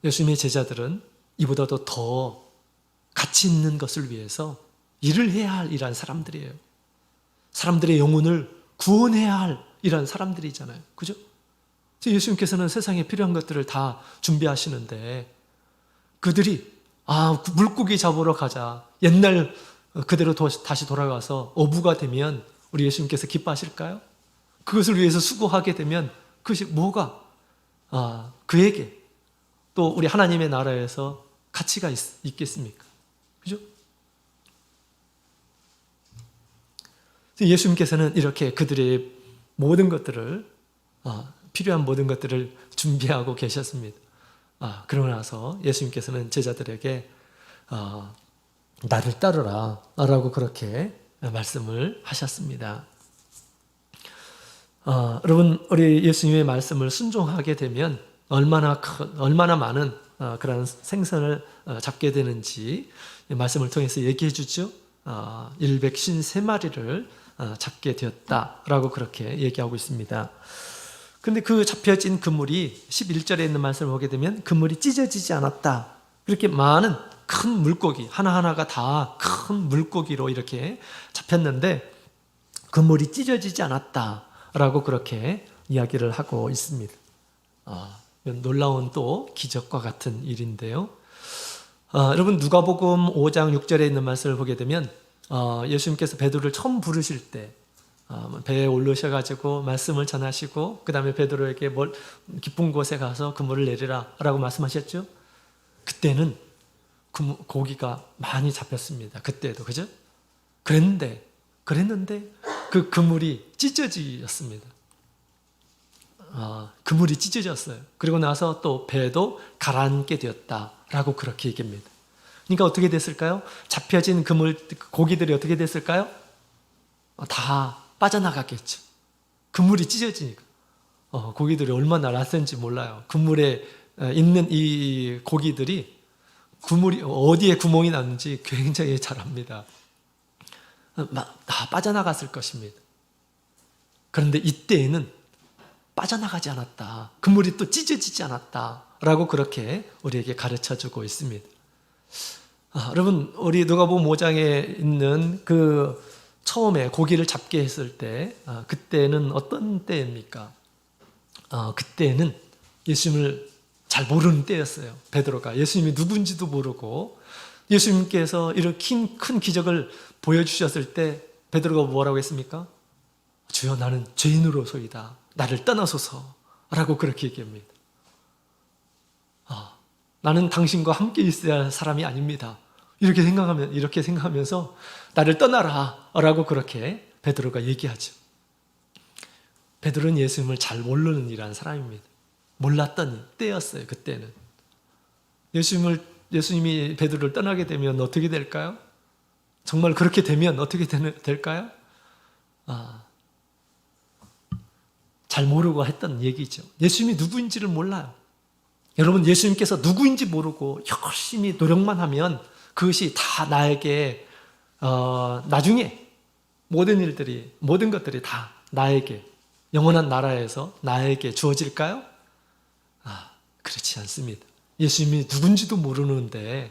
예수님의 제자들은 이보다도 더 가치 있는 것을 위해서 일을 해야 할 이런 사람들이에요. 사람들의 영혼을 구원해야 할 이런 사람들이잖아요. 그죠? 예수님께서는 세상에 필요한 것들을 다 준비하시는데 그들이 물고기 잡으러 가자. 옛날 그대로 다시 돌아가서 어부가 되면 우리 예수님께서 기뻐하실까요? 그것을 위해서 수고하게 되면 그것이 뭐가 그에게 또 우리 하나님의 나라에서 가치가 있겠습니까? 그죠? 예수님께서는 이렇게 그들의 모든 것들을 필요한 모든 것들을 준비하고 계셨습니다. 그러고 나서 예수님께서는 제자들에게 나를 따르라 라고 그렇게 말씀을 하셨습니다. 여러분, 우리 예수님의 말씀을 순종하게 되면 얼마나 많은 그런 생선을 잡게 되는지 말씀을 통해서 얘기해 주죠. 153마리를 잡게 되었다라고 그렇게 얘기하고 있습니다. 근데 그 잡혀진 그물이 11절에 있는 말씀을 보게 되면 그물이 찢어지지 않았다. 그렇게 많은 큰 물고기, 하나하나가 다 큰 물고기로 이렇게 잡혔는데 그물이 찢어지지 않았다라고 그렇게 이야기를 하고 있습니다. 놀라운 또 기적과 같은 일인데요. 여러분, 누가복음 5장 6절에 있는 말씀을 보게 되면 예수님께서 베드로를 처음 부르실 때 배에 올르셔가지고 말씀을 전하시고 그 다음에 베드로에게 깊은 곳에 가서 그물을 내리라 라고 말씀하셨죠. 그때는 고기가 많이 잡혔습니다. 그때도, 그죠? 그랬는데 그 그물이 찢어졌습니다. 그물이 찢어졌어요. 그리고 나서 또 배도 가라앉게 되었다라고 그렇게 얘기합니다. 그러니까 어떻게 됐을까요? 잡혀진 고기들이 어떻게 됐을까요? 다 빠져나갔겠죠. 그물이 찢어지니까. 고기들이 얼마나 낯선지 몰라요. 그물에 있는 이 고기들이 그물이 어디에 구멍이 났는지 굉장히 잘 압니다. 다 빠져나갔을 것입니다. 그런데 이때에는 빠져나가지 않았다. 그물이 또 찢어지지 않았다. 라고 그렇게 우리에게 가르쳐주고 있습니다. 여러분, 우리 누가복음 5장에 있는 그 처음에 고기를 잡게 했을 때, 그때는 어떤 때입니까? 그때는 예수님을 잘 모르는 때였어요. 베드로가 예수님이 누군지도 모르고 예수님께서 이렇게 큰 기적을 보여주셨을 때 베드로가 뭐라고 했습니까? 주여, 나는 죄인으로소이다. 나를 떠나소서. 라고 그렇게 얘기합니다. 나는 당신과 함께 있어야 할 사람이 아닙니다. 이렇게 생각하면서 나를 떠나라. 라고 그렇게 베드로가 얘기하죠. 베드로는 예수님을 잘 모르는 이라는 사람입니다. 몰랐던 때였어요. 그때는. 예수님이 베드로를 떠나게 되면 어떻게 될까요? 정말 그렇게 되면 어떻게 될까요? 잘 모르고 했던 얘기죠. 예수님이 누구인지를 몰라요. 여러분, 예수님께서 누구인지 모르고 열심히 노력만 하면 그것이 다 나에게 나중에 모든 것들이 다 나에게 영원한 나라에서 나에게 주어질까요? 그렇지 않습니다. 예수님이 누군지도 모르는데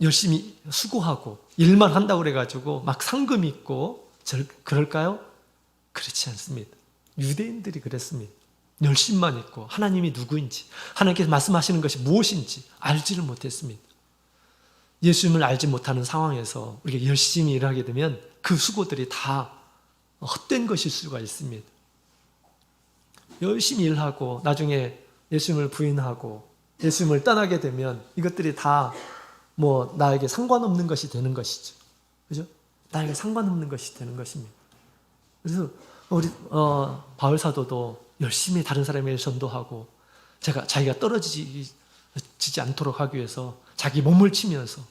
열심히 수고하고 일만 한다고 그래가지고 막 상금 있고 그럴까요? 그렇지 않습니다. 유대인들이 그랬습니다. 열심만 있고 하나님이 누구인지, 하나님께서 말씀하시는 것이 무엇인지 알지를 못했습니다. 예수님을 알지 못하는 상황에서 우리가 열심히 일하게 되면 그 수고들이 다 헛된 것일 수가 있습니다. 열심히 일하고 나중에 예수님을 부인하고 예수님을 떠나게 되면 이것들이 다 나에게 상관없는 것이 되는 것이죠. 그죠? 나에게 상관없는 것이 되는 것입니다. 그래서 우리 바울 사도도 열심히 다른 사람에게 전도하고 자기가 떨어지지 않도록 하기 위해서 자기 몸을 치면서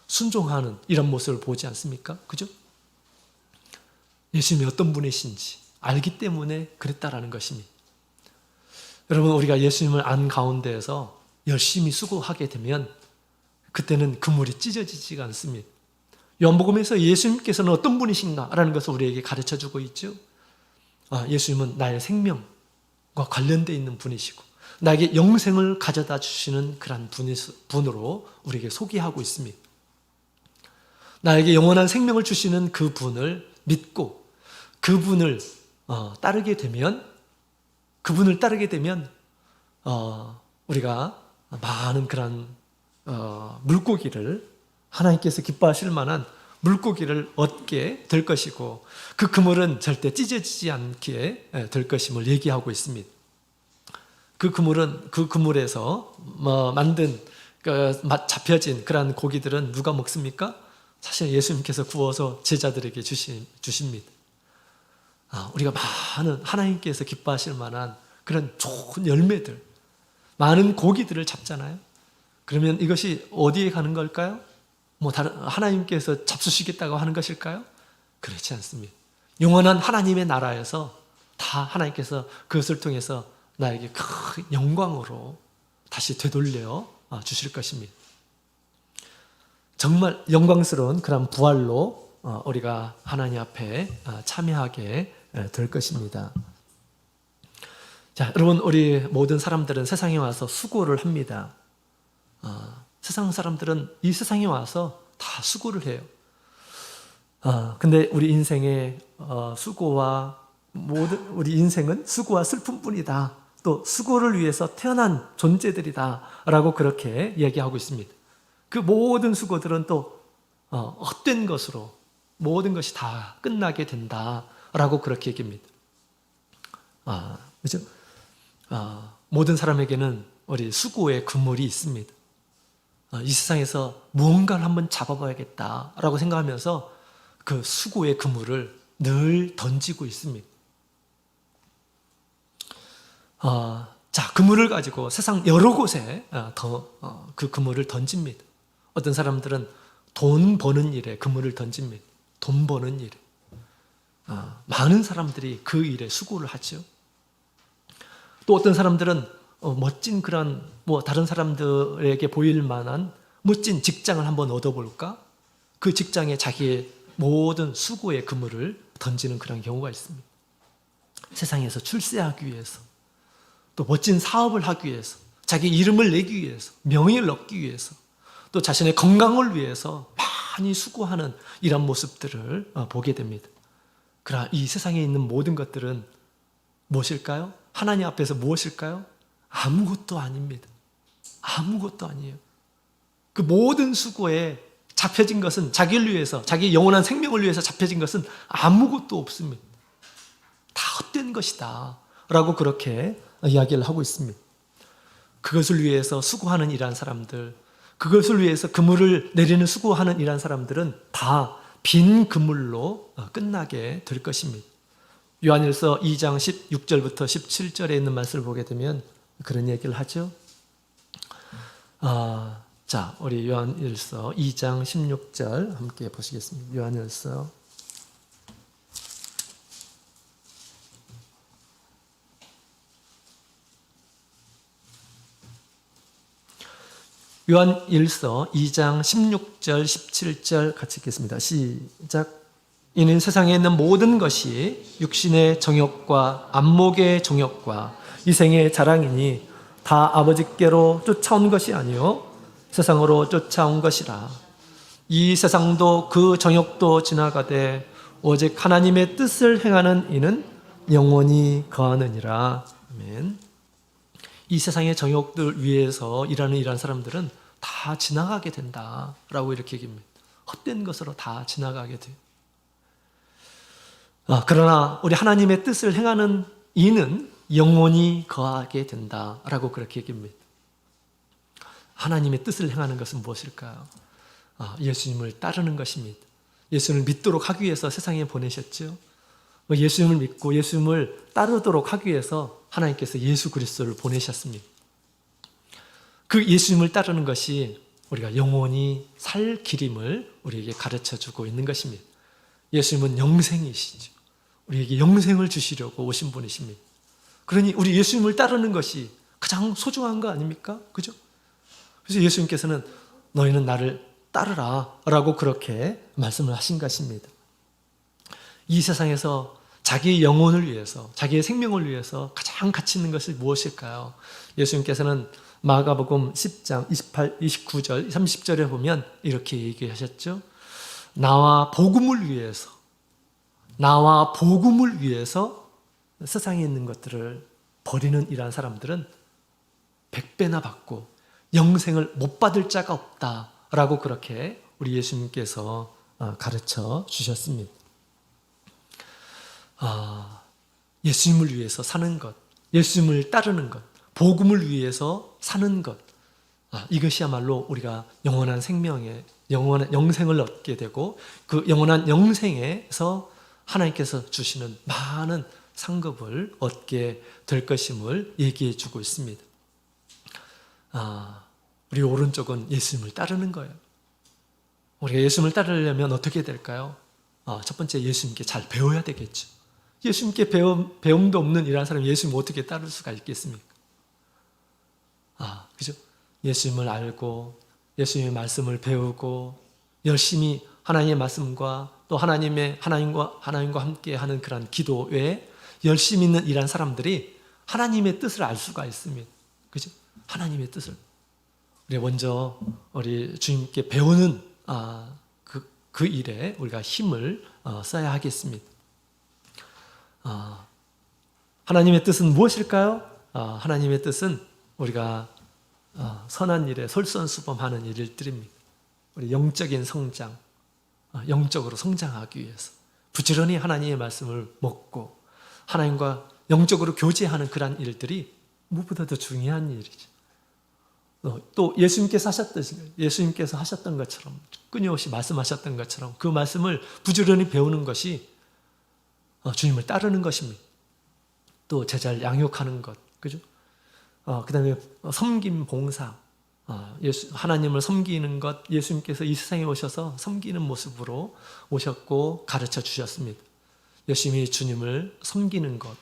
순종하는 이런 모습을 보지 않습니까? 그죠? 예수님이 어떤 분이신지 알기 때문에 그랬다라는 것입니다. 여러분, 우리가 예수님을 안 가운데에서 열심히 수고하게 되면 그때는 그물이 찢어지지가 않습니다. 요한복음에서 예수님께서는 어떤 분이신가라는 것을 우리에게 가르쳐주고 있죠. 예수님은 나의 생명과 관련되어 있는 분이시고 나에게 영생을 가져다 주시는 그런 분으로 우리에게 소개하고 있습니다. 나에게 영원한 생명을 주시는 그 분을 믿고 그분을 따르게 되면 우리가 많은 그런 물고기를 하나님께서 기뻐하실 만한 물고기를 얻게 될 것이고 그 그물은 절대 찢어지지 않게 될 것임을 얘기하고 있습니다. 그 그물에서 잡혀진 그러한 고기들은 누가 먹습니까? 사실 예수님께서 구워서 제자들에게 주십니다. 우리가 많은 하나님께서 기뻐하실 만한 그런 좋은 열매들, 많은 고기들을 잡잖아요. 그러면 이것이 어디에 가는 걸까요? 하나님께서 잡수시겠다고 하는 것일까요? 그렇지 않습니다. 영원한 하나님의 나라에서 다 하나님께서 그것을 통해서 나에게 큰 영광으로 다시 되돌려 주실 것입니다. 정말 영광스러운 그런 부활로 우리가 하나님 앞에 참여하게 될 것입니다. 자, 여러분, 우리 모든 사람들은 세상에 와서 수고를 합니다. 세상 사람들은 이 세상에 와서 다 수고를 해요. 근데 우리 인생의 우리 인생은 수고와 슬픔뿐이다. 또 수고를 위해서 태어난 존재들이다. 라고 그렇게 이야기하고 있습니다. 그 모든 수고들은 또 헛된 것으로 모든 것이 다 끝나게 된다. 라고 그렇게 얘기합니다. 그죠? 모든 사람에게는 우리 수고의 그물이 있습니다. 이 세상에서 무언가를 한번 잡아봐야겠다라고 생각하면서 그 수고의 그물을 늘 던지고 있습니다. 자, 그물을 가지고 세상 여러 곳에 그 그물을 던집니다. 어떤 사람들은 돈 버는 일에 그물을 던집니다. 돈 버는 일에. 많은 사람들이 그 일에 수고를 하죠. 또 어떤 사람들은 멋진 그런 다른 사람들에게 보일 만한 멋진 직장을 한번 얻어볼까? 그 직장에 자기의 모든 수고의 그물을 던지는 그런 경우가 있습니다. 세상에서 출세하기 위해서, 또 멋진 사업을 하기 위해서, 자기 이름을 내기 위해서, 명예를 얻기 위해서, 또 자신의 건강을 위해서 많이 수고하는 이런 모습들을 보게 됩니다. 그러나 이 세상에 있는 모든 것들은 무엇일까요? 하나님 앞에서 무엇일까요? 아무것도 아닙니다. 아무것도 아니에요. 그 모든 수고에 잡혀진 것은, 자기를 위해서, 자기 영원한 생명을 위해서 잡혀진 것은 아무것도 없습니다. 다 헛된 것이다 라고 그렇게 이야기를 하고 있습니다. 그것을 위해서 수고하는 이러한 사람들, 그것을 위해서 그물을 내리는 수고하는 이러한 사람들은 다 빈 그물로 끝나게 될 것입니다. 요한일서 2장 16절부터 17절에 있는 말씀을 보게 되면 그런 얘기를 하죠. 자, 우리 요한일서 2장 16절 함께 보시겠습니다. 요한일서 요한일서 2장 16절 17절 같이 읽겠습니다. 시작. 이는 세상에 있는 모든 것이 육신의 정욕과 안목의 정욕과 이생의 자랑이니 다 아버지께로 쫓아온 것이 아니요 세상으로 쫓아온 것이라. 이 세상도 그 정욕도 지나가되 오직 하나님의 뜻을 행하는 이는 영원히 거하느니라. 아멘. 이 세상의 정욕들 위해서 일하는 이러한 사람들은 다 지나가게 된다라고 이렇게 얘기합니다. 헛된 것으로 다 지나가게 돼요. 그러나 우리 하나님의 뜻을 행하는 이는 영원히 거하게 된다라고 그렇게 얘기합니다. 하나님의 뜻을 행하는 것은 무엇일까요? 예수님을 따르는 것입니다. 예수님을 믿도록 하기 위해서 세상에 보내셨죠. 예수님을 믿고 예수님을 따르도록 하기 위해서 하나님께서 예수 그리스도를 보내셨습니다. 그 예수님을 따르는 것이 우리가 영원히 살 길임을 우리에게 가르쳐주고 있는 것입니다. 예수님은 영생이시죠. 우리에게 영생을 주시려고 오신 분이십니다. 그러니 우리 예수님을 따르는 것이 가장 소중한 거 아닙니까? 그죠? 그래서 예수님께서는 너희는 나를 따르라 라고 그렇게 말씀을 하신 것입니다. 이 세상에서 자기의 영혼을 위해서, 자기의 생명을 위해서 가장 가치 있는 것이 무엇일까요? 예수님께서는 마가복음 10장 28, 29절, 30절에 보면 이렇게 얘기하셨죠. 나와 복음을 위해서 세상에 있는 것들을 버리는 이러한 사람들은 100배나 받고 영생을 못 받을 자가 없다라고 그렇게 우리 예수님께서 가르쳐 주셨습니다. 예수님을 위해서 사는 것, 예수님을 따르는 것, 복음을 위해서 사는 것, 이것이야말로 우리가 영원한 생명에, 영원한 영생을 얻게 되고 그 영원한 영생에서 하나님께서 주시는 많은 상급을 얻게 될 것임을 얘기해 주고 있습니다. 우리 오른쪽은 예수님을 따르는 거예요. 우리가 예수님을 따르려면 어떻게 될까요? 첫 번째 예수님께 잘 배워야 되겠죠. 예수님께 배움도 없는 이러한 사람이 예수님을 어떻게 따를 수가 있겠습니까? 그죠? 예수님을 알고 예수님의 말씀을 배우고 열심히 하나님의 말씀과 또 하나님과 함께 하는 그런 기도 외에 열심히 있는 이러한 사람들이 하나님의 뜻을 알 수가 있습니다. 그죠? 하나님의 뜻을. 우리 먼저 우리 주님께 배우는 그 일에 우리가 힘을 써야 하겠습니다. 하나님의 뜻은 무엇일까요? 하나님의 뜻은 우리가 선한 일에 솔선수범하는 일들입니다. 우리 영적인 성장, 영적으로 성장하기 위해서 부지런히 하나님의 말씀을 먹고 하나님과 영적으로 교제하는 그런 일들이 무엇보다도 중요한 일이죠. 또 예수님께서 하셨던 것처럼 끊임없이 말씀하셨던 것처럼 그 말씀을 부지런히 배우는 것이 주님을 따르는 것입니다. 또 제자를 양육하는 것, 그죠? 그다음에 섬김 봉사, 하나님을 섬기는 것, 예수님께서 이 세상에 오셔서 섬기는 모습으로 오셨고 가르쳐 주셨습니다. 열심히 주님을 섬기는 것,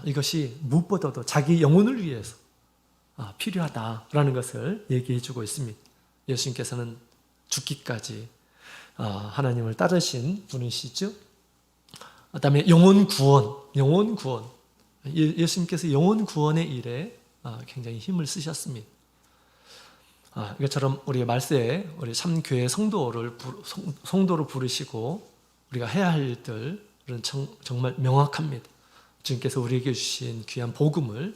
이것이 무엇보다도 자기 영혼을 위해서 필요하다라는 것을 얘기해 주고 있습니다. 예수님께서는 죽기까지 하나님을 따르신 분이시죠. 그다음에 영혼 구원. 예수님께서 영혼 구원의 일에 굉장히 힘을 쓰셨습니다. 이것처럼 우리 말세에 우리 참교회 성도로 부르시고 우리가 해야 할 일들은 정말 명확합니다. 주님께서 우리에게 주신 귀한 복음을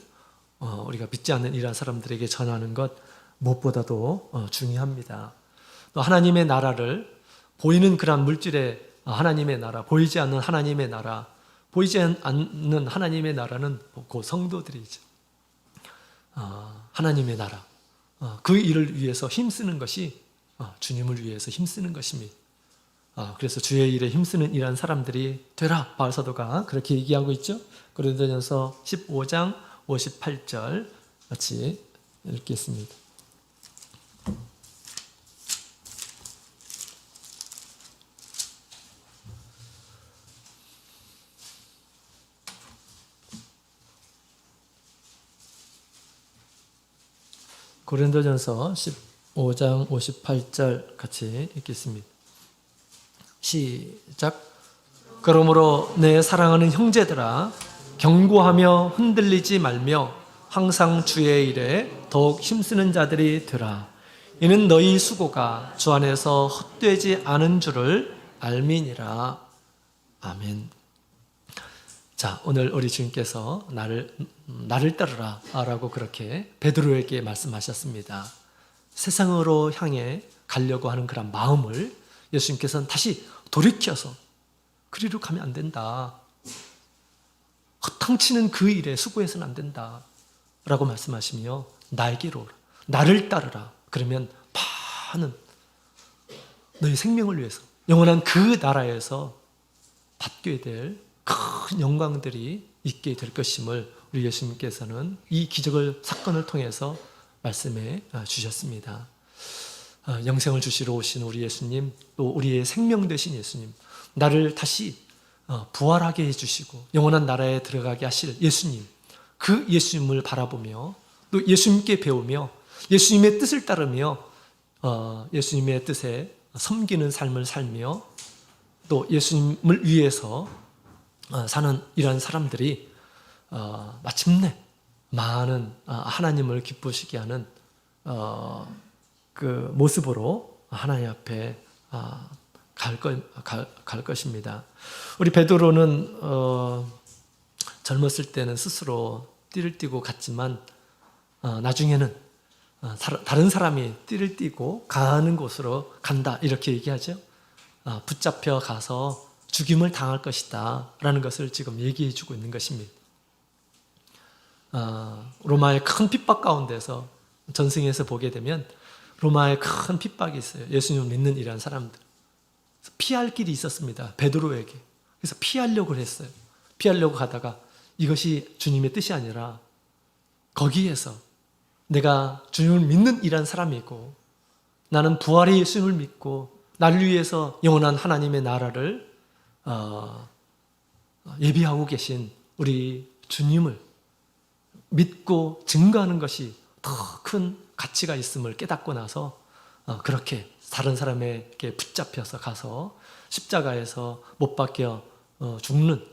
우리가 믿지 않는 이러한 사람들에게 전하는 것 무엇보다도 중요합니다. 또 하나님의 나라를 보이는 그런 물질의 하나님의 나라, 보이지 않는 하나님의 나라, 보이지 않는 하나님의 나라는 그 성도들이죠. 하나님의 나라, 그 일을 위해서 힘쓰는 것이 주님을 위해서 힘쓰는 것입니다. 그래서 주의 일에 힘쓰는 이러한 사람들이 되라, 바울 사도가 그렇게 얘기하고 있죠. 고린도전서 15장 58절 같이 읽겠습니다. 고린도전서 15장 58절 같이 읽겠습니다. 시작. 그러므로 내 사랑하는 형제들아, 경고하며 흔들리지 말며 항상 주의 일에 더욱 힘쓰는 자들이 되라. 이는 너희 수고가 주 안에서 헛되지 않은 줄을 알미니라. 아멘. 자, 오늘 우리 주님께서 나를 따르라 라고 그렇게 베드로에게 말씀하셨습니다. 세상으로 향해 가려고 하는 그런 마음을 예수님께서는 다시 돌이켜서 그리로 가면 안 된다. 허탕치는 그 일에 수고해서는 안 된다 라고 말씀하시며 나에게로 오라. 나를 따르라. 그러면 많은 너희 생명을 위해서 영원한 그 나라에서 받게 될 큰 영광들이 있게 될 것임을 우리 예수님께서는 이 기적을 사건을 통해서 말씀해 주셨습니다. 영생을 주시러 오신 우리 예수님, 또 우리의 생명 되신 예수님, 나를 다시 부활하게 해주시고 영원한 나라에 들어가게 하실 예수님, 그 예수님을 바라보며 또 예수님께 배우며 예수님의 뜻을 따르며 예수님의 뜻에 섬기는 삶을 살며 또 예수님을 위해서 사는 이런 사람들이 마침내 많은 하나님을 기쁘시게 하는 그 모습으로 하나님 앞에 갈 것입니다. 우리 베드로는 젊었을 때는 스스로 띠를 띠고 갔지만 나중에는 다른 사람이 띠를 띠고 가는 곳으로 간다 이렇게 얘기하죠. 붙잡혀 가서 죽임을 당할 것이다 라는 것을 지금 얘기해 주고 있는 것입니다. 로마의 큰 핍박 가운데서 전승에서 보게 되면 로마의 큰 핍박이 있어요. 예수님을 믿는 이러한 사람들. 피할 길이 있었습니다. 베드로에게. 그래서 피하려고 했어요. 피하려고 가다가 이것이 주님의 뜻이 아니라 거기에서 내가 주님을 믿는 이러한 사람이고 나는 부활의 예수님을 믿고 나를 위해서 영원한 하나님의 나라를 예비하고 계신 우리 주님을 믿고 증거하는 것이 더 큰 가치가 있음을 깨닫고 나서 그렇게 다른 사람에게 붙잡혀서 가서 십자가에서 못 박혀 죽는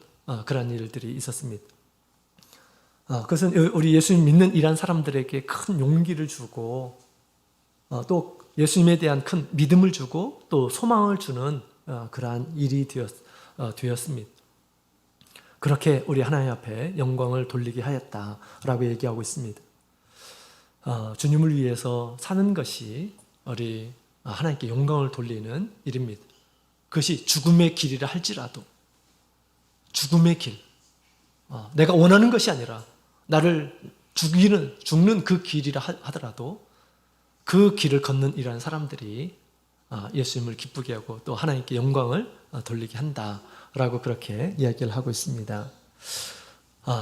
그런 일들이 있었습니다. 그것은 우리 예수님 믿는 이란 사람들에게 큰 용기를 주고 또 예수님에 대한 큰 믿음을 주고 또 소망을 주는 그러한 일이 되었습니다. 그렇게 우리 하나님 앞에 영광을 돌리게 하였다라고 얘기하고 있습니다. 주님을 위해서 사는 것이 우리 하나님께 영광을 돌리는 일입니다. 그것이 죽음의 길이라 할지라도 죽음의 길, 내가 원하는 것이 아니라 나를 죽는 그 길이라 하더라도 그 길을 걷는 이러한 사람들이 예수님을 기쁘게 하고 또 하나님께 영광을 돌리게 한다라고 그렇게 이야기를 하고 있습니다.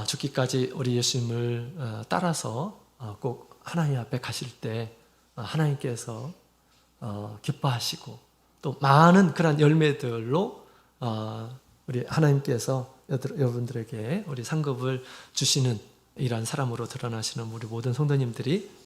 죽기까지 우리 예수님을 따라서 꼭 하나님 앞에 가실 때 하나님께서 기뻐하시고 또 많은 그런 열매들로 우리 하나님께서 여러분들에게 우리 상급을 주시는 이러한 사람으로 드러나시는 우리 모든 성도님들이